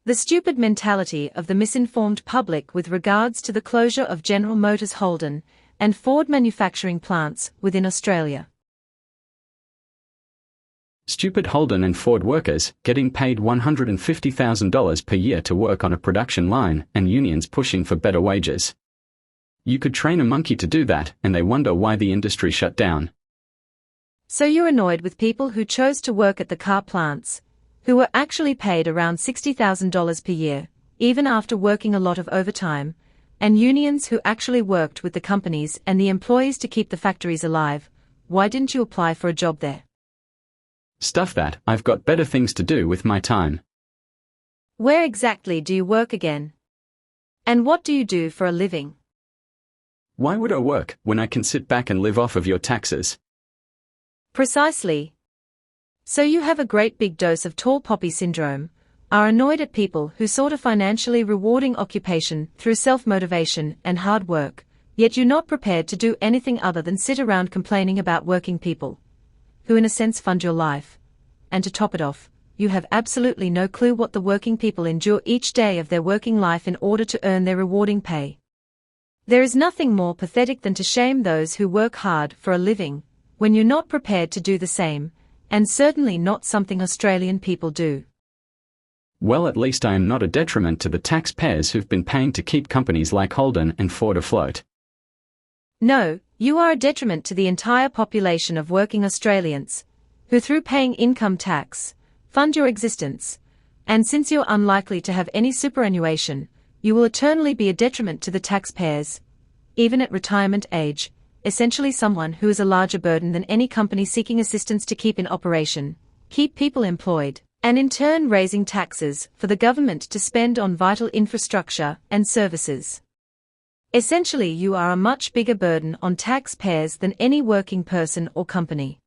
The stupid mentality of the misinformed public with regards to the closure of General Motors Holden and Ford manufacturing plants within Australia. Stupid Holden and Ford workers getting paid $150,000 per year to work on a production line and unions pushing for better wages. You could train a monkey to do that and they wonder why the industry shut down. So you're annoyed with people who chose to work at the car plants, who were actually paid around $60,000 per year, even after working a lot of overtime, and unions who actually worked with the companies and the employees to keep the factories alive. Why didn't you apply for a job there? Stuff that, I've got better things to do with my time. Where exactly do you work again? And what do you do for a living? Why would I work when I can sit back and live off of your taxes? Precisely. So you have a great big dose of tall poppy syndrome, are annoyed at people who sought a financially rewarding occupation through self-motivation and hard work, yet you're not prepared to do anything other than sit around complaining about working people, who in a sense fund your life. And to top it off, you have absolutely no clue what the working people endure each day of their working life in order to earn their rewarding pay. There is nothing more pathetic than to shame those who work hard for a living, when you're not prepared to do the same, and certainly not something Australian people do. Well, at least I am not a detriment to the taxpayers who've been paying to keep companies like Holden and Ford afloat. No, you are a detriment to the entire population of working Australians, who through paying income tax, fund your existence, and since you're unlikely to have any superannuation, you will eternally be a detriment to the taxpayers, even at retirement age, essentially someone who is a larger burden than any company seeking assistance to keep in operation, keep people employed, and in turn raising taxes for the government to spend on vital infrastructure and services. Essentially, you are a much bigger burden on taxpayers than any working person or company.